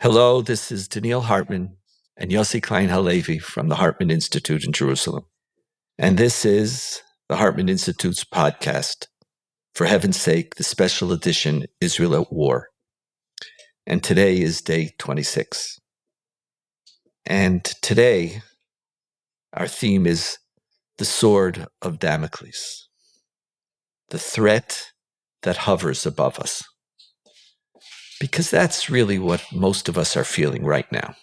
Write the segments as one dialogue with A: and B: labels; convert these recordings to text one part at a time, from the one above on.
A: Hello, this is Donniel Hartman and Yossi Klein Halevi from the Hartman Institute in Jerusalem. And this is the Hartman Institute's podcast, For Heaven's Sake, the special edition, Israel at War. And today is day 26. And today, our theme is the Sword of Damocles, the threat that hovers above us. Because that's really what most of us are feeling right now.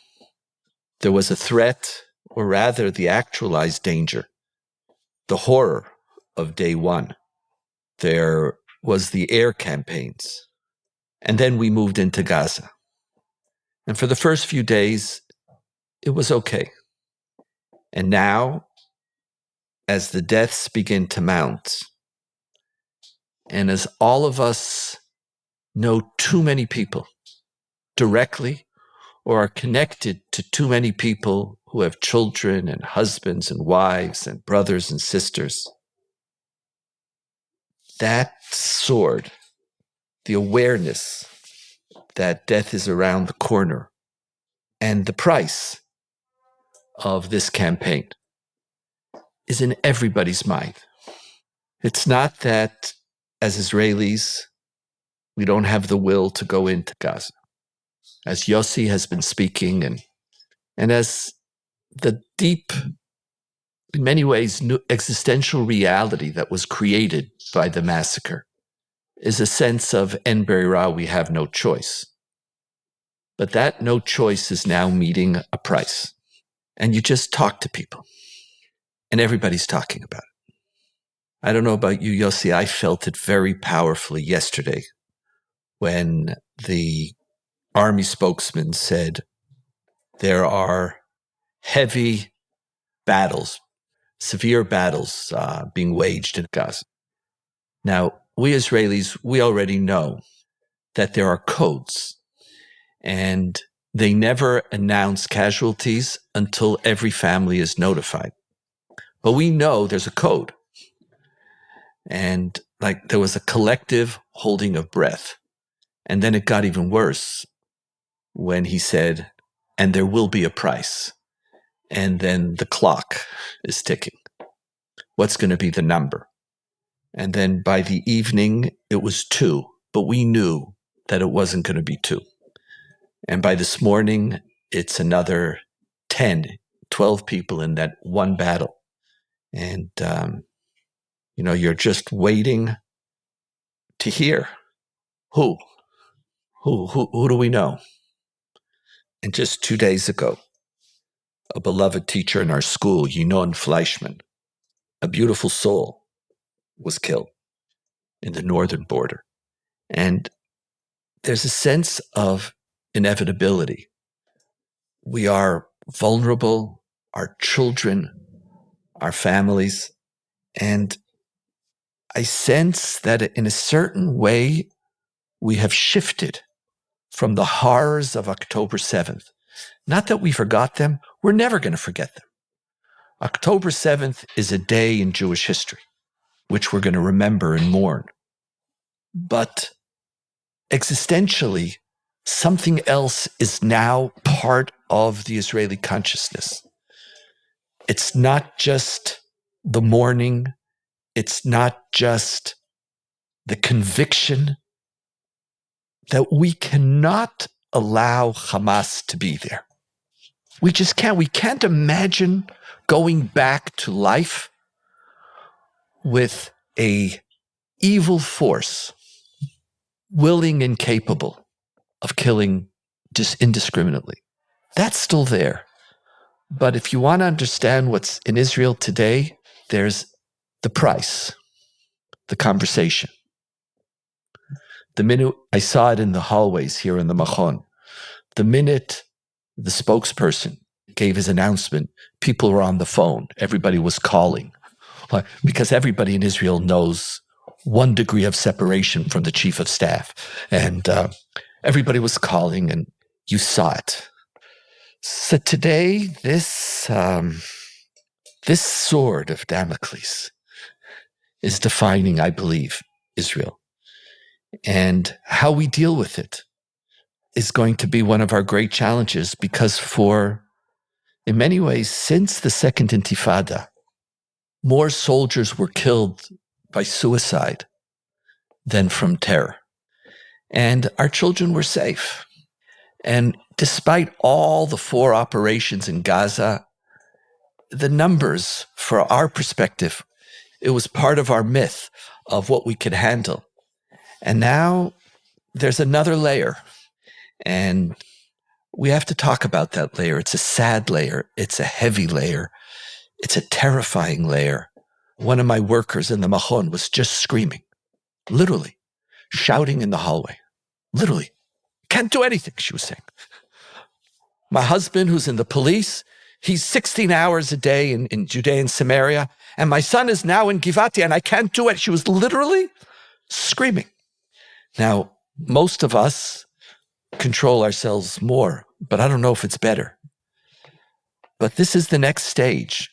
A: There was a threat, or rather the actualized danger, the horror of day one. There was the air campaigns. And then we moved into Gaza. And for the first few days, it was okay. And now, as the deaths begin to mount, and as all of us know too many people directly or are connected to too many people who have children and husbands and wives and brothers and sisters, that sword, the awareness that death is around the corner, and the price of this campaign is in everybody's mind. It's not that as Israelis, we don't have the will to go into Gaza. As Yossi has been speaking, and as the deep, in many ways, new existential reality that was created by the massacre is a sense of en beira, we have no choice. But that no choice is now meeting a price. And you just talk to people, and everybody's talking about it. I don't know about you, Yossi, I felt it very powerfully yesterday when the army spokesman said there are heavy battles, severe battles being waged in Gaza. Now, we Israelis, we already know that there are codes, and they never announce casualties until every family is notified. But we know there's a code. And like there was a collective holding of breath. And then it got even worse when he said, and there will be a price. And then the clock is ticking. What's going to be the number? And then by the evening, it was 2, but we knew that it wasn't going to be 2. And by this morning, it's another 10, 12 people in that one battle. And, you're just waiting to hear who do we know? And just 2 days ago, a beloved teacher in our school, Yinon Fleischman, a beautiful soul, was killed in the northern border. And there's a sense of inevitability. We are vulnerable, our children, our families, and I sense that in a certain way, we have shifted from the horrors of October 7th. Not that we forgot them, we're never going to forget them. October 7th is a day in Jewish history, which we're going to remember and mourn. But existentially, something else is now part of the Israeli consciousness. It's not just the mourning, it's not just the conviction that we cannot allow Hamas to be there. We just can't. We can't imagine going back to life with a evil force, willing and capable of killing just indiscriminately. That's still there. But if you want to understand what's in Israel today, there's the price, the conversation. The minute I saw it in the hallways here in the Machon, the minute the spokesperson gave his announcement, people were on the phone. Everybody was calling. Because everybody in Israel knows 1 degree of separation from the chief of staff. And everybody was calling, and you saw it. So today, this sword of Damocles is defining, I believe, Israel and how we deal with it. is going to be one of our great challenges because in many ways, since the Second Intifada, more soldiers were killed by suicide than from terror. And our children were safe. And despite all the 4 operations in Gaza, the numbers, for our perspective, it was part of our myth of what we could handle. And now there's another layer. And we have to talk about that layer. It's a sad layer. It's a heavy layer. It's a terrifying layer. One of my workers in the Machon was just screaming, literally, shouting in the hallway. Literally. Can't do anything, she was saying. My husband, who's in the police, he's 16 hours a day in Judea and Samaria, and my son is now in Givati, and I can't do it. She was literally screaming. Now, most of us control ourselves more, but I don't know if it's better. But this is the next stage,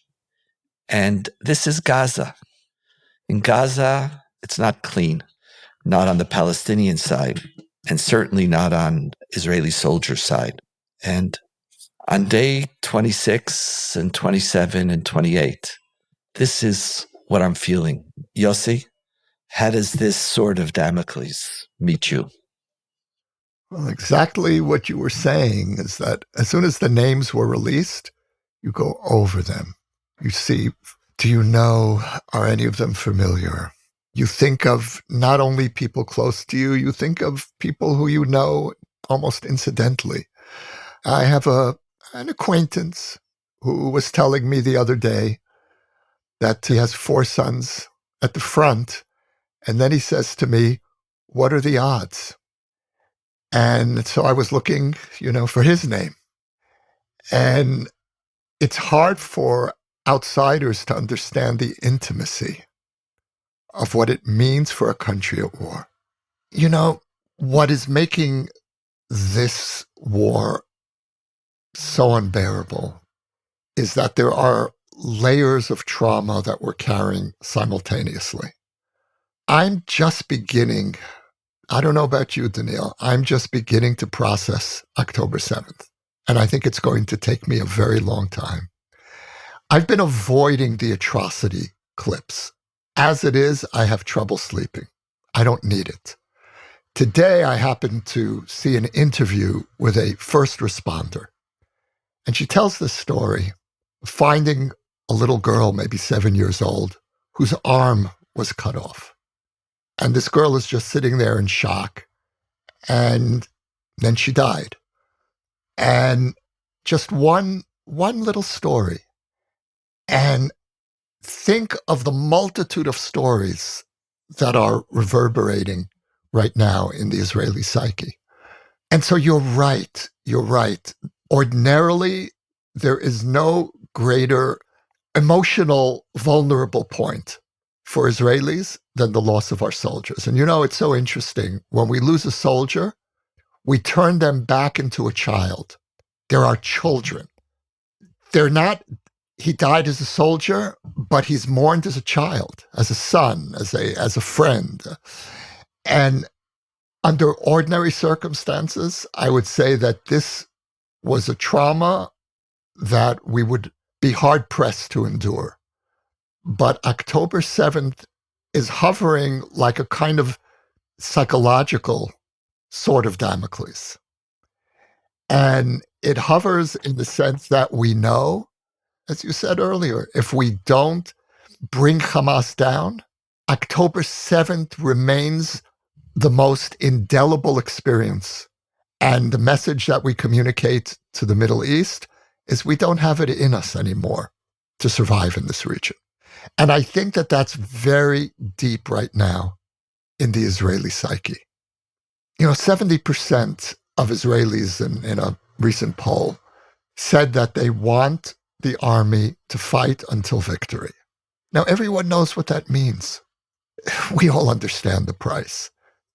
A: and this is Gaza. In Gaza, it's not clean, not on the Palestinian side, and certainly not on Israeli soldiers' side. And on day 26 and 27 and 28, this is what I'm feeling. Yossi, how does this sword of Damocles meet you?
B: Well, exactly what you were saying is that as soon as the names were released, you go over them. You see, do you know, are any of them familiar? You think of not only people close to you, you think of people who you know almost incidentally. I have an acquaintance who was telling me the other day that he has 4 sons at the front, and then he says to me, "What are the odds?" And so I was looking, for his name. And it's hard for outsiders to understand the intimacy of what it means for a country at war. What is making this war so unbearable is that there are layers of trauma that we're carrying simultaneously. I'm just beginning, I don't know about you, Donniel, I'm just beginning to process October 7th. And I think it's going to take me a very long time. I've been avoiding the atrocity clips. As it is, I have trouble sleeping. I don't need it. Today, I happened to see an interview with a first responder. And she tells this story of finding a little girl, maybe 7 years old, whose arm was cut off. And this girl is just sitting there in shock. And then she died. And just one little story. And think of the multitude of stories that are reverberating right now in the Israeli psyche. And so you're right. Ordinarily, there is no greater emotional vulnerable point for Israelis than the loss of our soldiers. And it's so interesting. When we lose a soldier, we turn them back into a child. They're our children. They're not, he died as a soldier, but he's mourned as a child, as a son, as a friend. And under ordinary circumstances, I would say that this was a trauma that we would be hard-pressed to endure. But October 7th is hovering like a kind of psychological sword of Damocles. And it hovers in the sense that we know, as you said earlier, if we don't bring Hamas down, October 7th remains the most indelible experience. And the message that we communicate to the Middle East is we don't have it in us anymore to survive in this region. And I think that that's very deep right now in the Israeli psyche. 70% of Israelis in a recent poll said that they want the army to fight until victory. Now, everyone knows what that means. We all understand the price.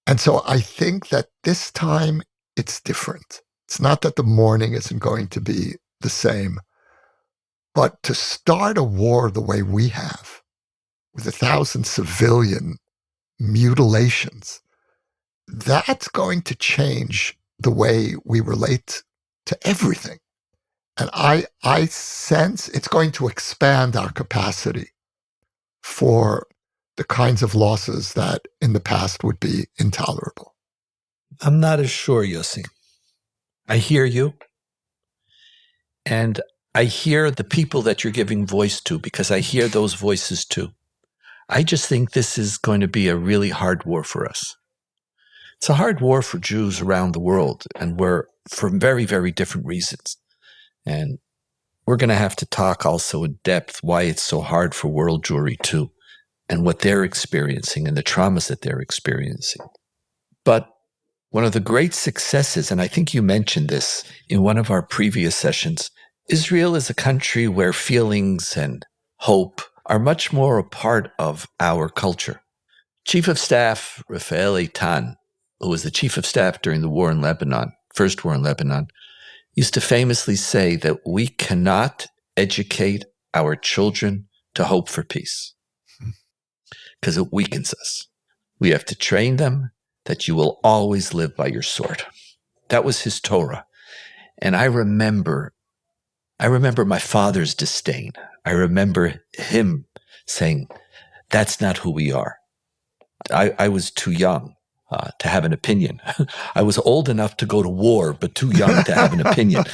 B: And so I think that this time it's different. It's not that the mourning isn't going to be the same, but to start a war the way we have, with 1,000 civilian mutilations, that's going to change the way we relate to everything. And I sense it's going to expand our capacity for the kinds of losses that in the past would be intolerable.
A: I'm not as sure, Yossi. I hear you. And I hear the people that you're giving voice to, because I hear those voices too. I just think this is going to be a really hard war for us. It's a hard war for Jews around the world, and we're for very, very different reasons. And we're going to have to talk also in depth why it's so hard for world Jewry too, and what they're experiencing and the traumas that they're experiencing. But one of the great successes, and I think you mentioned this in one of our previous sessions, Israel is a country where feelings and hope are much more a part of our culture. Chief of Staff Rafael Eitan, who was the Chief of Staff during the war in Lebanon, first war in Lebanon, used to famously say that we cannot educate our children to hope for peace because it weakens us. We have to train them that you will always live by your sword. That was his Torah. And I remember my father's disdain. I remember him saying, that's not who we are. I was too young to have an opinion. I was old enough to go to war, but too young to have an opinion,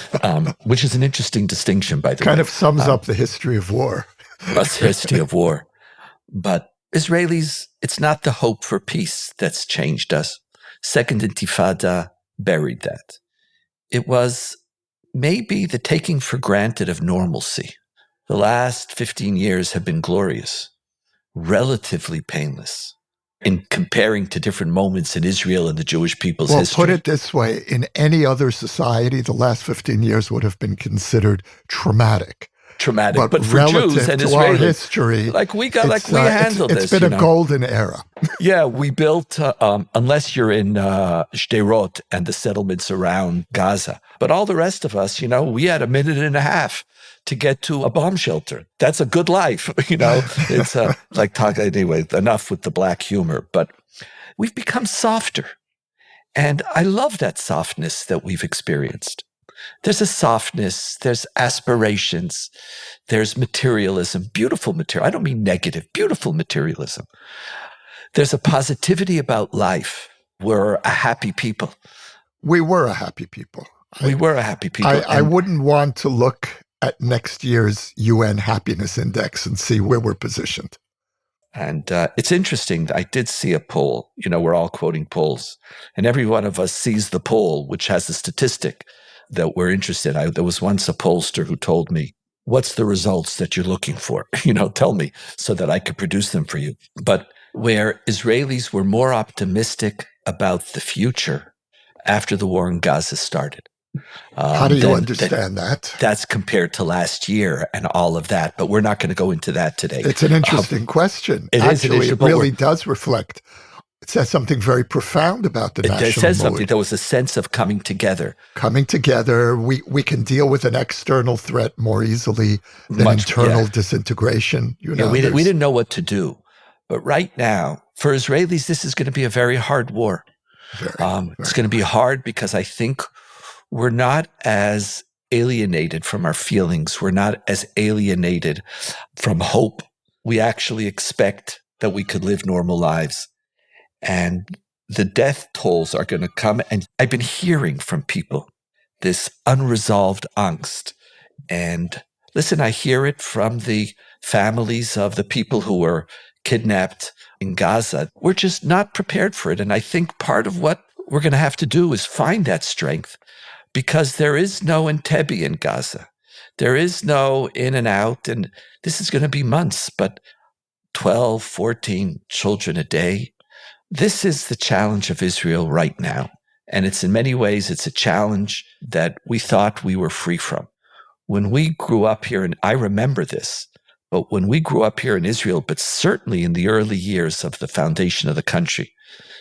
A: which is an interesting distinction, by the way.
B: Kind of sums up the history of war.
A: That's the history of war. But Israelis, it's not the hope for peace that's changed us. Second Intifada buried that. It was maybe the taking for granted of normalcy. The last 15 years have been glorious, relatively painless in comparing to different moments in Israel and the Jewish people's history.
B: Well, put it this way, in any other society, the last 15 years would have been considered traumatic.
A: But for Jews and Israelis,
B: our history,
A: we handled this.
B: It's been a golden era.
A: Yeah, we built, unless you're in Sderot and the settlements around Gaza, but all the rest of us, we had a minute and a half to get to a bomb shelter. That's a good life, It's anyway, enough with the black humor. But we've become softer. And I love that softness that we've experienced. There's a softness, there's aspirations, there's materialism, beautiful material. I don't mean negative, beautiful materialism. There's a positivity about life. We're a happy people.
B: We were a happy people.
A: I
B: wouldn't want to look at next year's UN Happiness Index and see where we're positioned.
A: And it's interesting. I did see a poll. We're all quoting polls. And every one of us sees the poll, which has a statistic that we're interested in. There was once a pollster who told me, what's the results that you're looking for? Tell me so that I could produce them for you. But where Israelis were more optimistic about the future after the war in Gaza started.
B: How do you understand that?
A: That's compared to last year and all of that, but we're not going to go into that today.
B: It's an interesting question.
A: It
B: really does reflect. It says something very profound about the national mood. It says something.
A: There was a sense of coming together.
B: Coming together. We can deal with an external threat more easily than internal disintegration.
A: We didn't know what to do. But right now, for Israelis, this is going to be a very hard war. It's going to be hard because I think we're not as alienated from our feelings. We're not as alienated from hope. We actually expect that we could live normal lives. And the death tolls are going to come. And I've been hearing from people this unresolved angst. And listen, I hear it from the families of the people who were kidnapped in Gaza. We're just not prepared for it. And I think part of what we're going to have to do is find that strength, because there is no Entebbe in Gaza. There is no in and out. And this is going to be months, but 12, 14 children a day. This is the challenge of Israel right now. And it's in many ways, it's a challenge that we thought we were free from. When we grew up here, and I remember this, but when we grew up here in Israel, but certainly in the early years of the foundation of the country,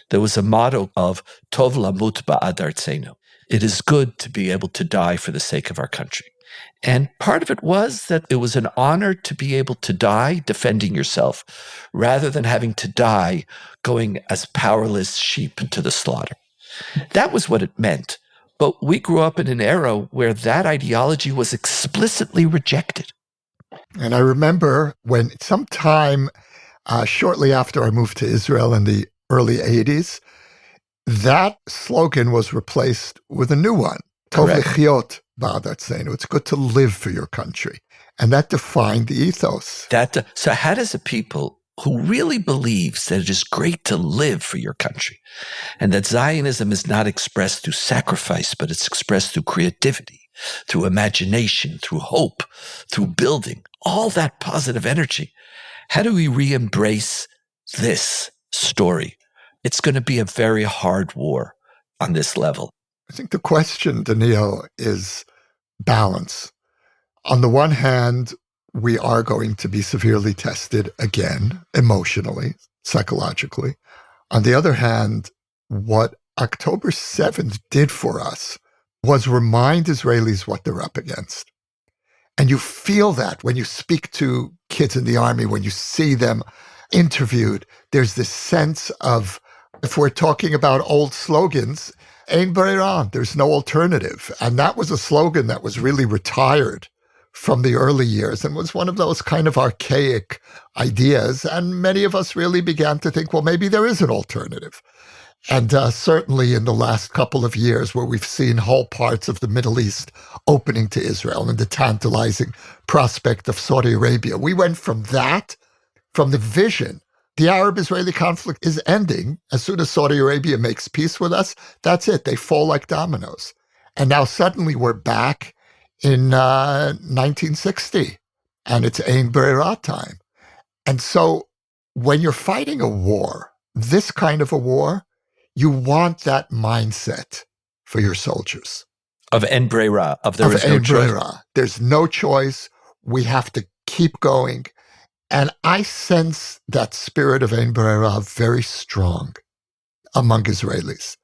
A: there was a motto of Tov lamut ba'ad artzenu. It is good to be able to die for the sake of our country. And part of it was that it was an honor to be able to die defending yourself rather than having to die going as powerless sheep to the slaughter. That was what it meant. But we grew up in an era where that ideology was explicitly rejected.
B: And I remember when sometime shortly after I moved to Israel in the early 80s, that slogan was replaced with a new one, Tov
A: Correct.
B: Lechyot Ba'adatzeinu. It's good to live for your country. And that defined the ethos.
A: So how does a people who really believes that it is great to live for your country and that Zionism is not expressed through sacrifice, but it's expressed through creativity, through imagination, through hope, through building, all that positive energy. How do we re-embrace this story? It's going to be a very hard war on this level.
B: I think the question, Donniel, is balance. On the one hand, we are going to be severely tested again, emotionally, psychologically. On the other hand, what October 7th did for us was remind Israelis what they're up against. And you feel that when you speak to kids in the army, when you see them interviewed, there's this sense of, if we're talking about old slogans, Ein B'reira, there's no alternative. And that was a slogan that was really retired from the early years and was one of those kind of archaic ideas. And many of us really began to think, well, maybe there is an alternative. And certainly in the last couple of years, where we've seen whole parts of the Middle East opening to Israel and the tantalizing prospect of Saudi Arabia, we went from that, from the vision, the Arab-Israeli conflict is ending. As soon as Saudi Arabia makes peace with us, that's it. They fall like dominoes. And now suddenly we're back in 1960, and it's Ein B'reira time. And so when you're fighting a war, this kind of a war, you want that mindset for your soldiers.
A: Of Ein B'reira, of there is no choice.
B: There's no choice. We have to keep going. And I sense that spirit of Ein B'reira very strong among Israelis.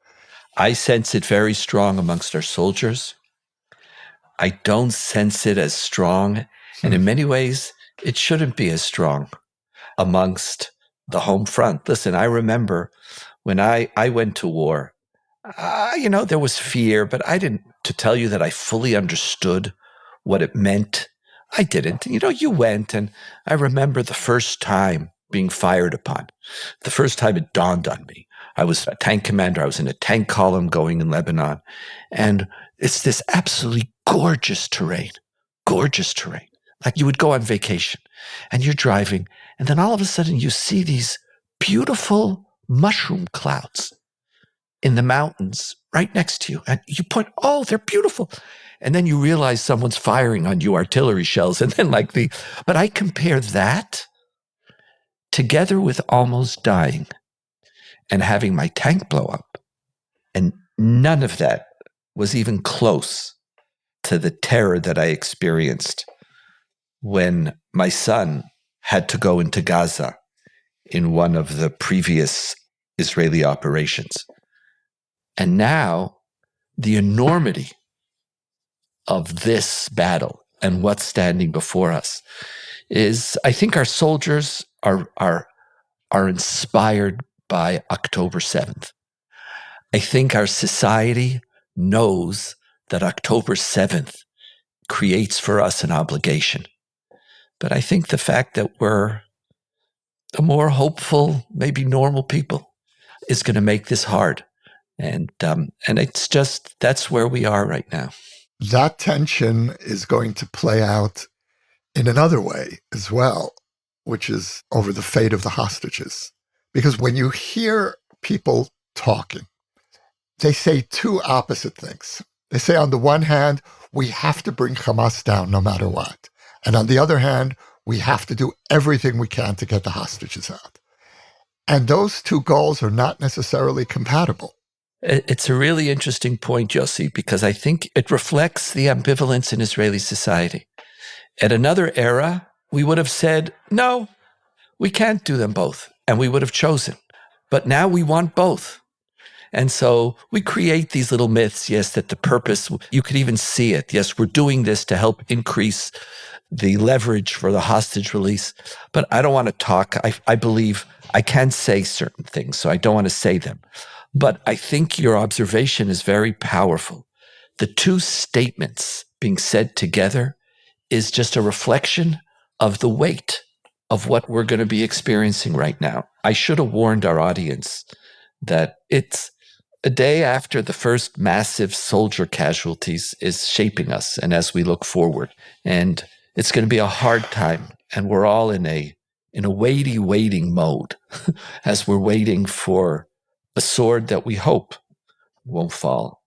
A: I sense it very strong amongst our soldiers. I don't sense it as strong. And in many ways, it shouldn't be as strong amongst the home front. Listen, I remember when I went to war, there was fear, but I didn't, to tell you that I fully understood what it meant. I didn't. You went, and I remember the first time being fired upon. The first time it dawned on me. I was a tank commander. I was in a tank column going in Lebanon. And it's this absolutely gorgeous terrain. Like you would go on vacation and you're driving, and then all of a sudden you see these beautiful mushroom clouds in the mountains right next to you. And you point, oh, they're beautiful. And then you realize someone's firing on you artillery shells. And then but I compare that together with almost dying and having my tank blow up. And none of that was even close to the terror that I experienced when my son had to go into Gaza in one of the previous Israeli operations. And now the enormity of this battle and what's standing before us is, I think our soldiers are inspired by October 7th. I think our society knows that October 7th creates for us an obligation. But I think the fact that we're a more hopeful, maybe normal people is going to make this hard. And it's just, that's where we are right now.
B: That tension is going to play out in another way as well, which is over the fate of the hostages. Because when you hear people talking, they say two opposite things. They say, on the one hand, we have to bring Hamas down no matter what. And on the other hand, we have to do everything we can to get the hostages out. And those two goals are not necessarily compatible.
A: It's a really interesting point, Yossi, because I think it reflects the ambivalence in Israeli society. At another era, we would have said, no, we can't do them both. And we would have chosen. But now we want both. And so we create these little myths, yes, that the purpose, you could even see it. Yes, we're doing this to help increase the leverage for the hostage release. But I don't want to talk. I believe I can say certain things, so I don't want to say them. But I think your observation is very powerful, the two statements being said together is just a reflection of the weight of what we're going to be experiencing right now. I should have warned our audience that it's a day after the first massive soldier casualties is shaping us, and as we look forward, and it's going to be a hard time, and we're all in a waiting mode as we're waiting for a sword that we hope won't fall,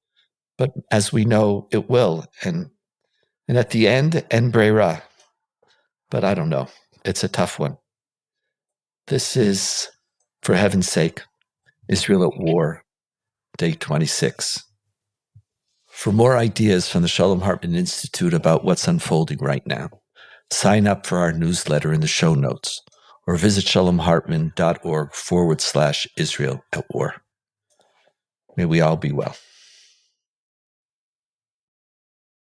A: but as we know it will, and at the end, en brera. But I don't know. It's a tough one. This is, for heaven's sake, Israel at War, day 26. For more ideas from the Shalom Hartman Institute about what's unfolding right now, sign up for our newsletter in the show notes or visit shalomhartman.org/Israel at War. May we all be well.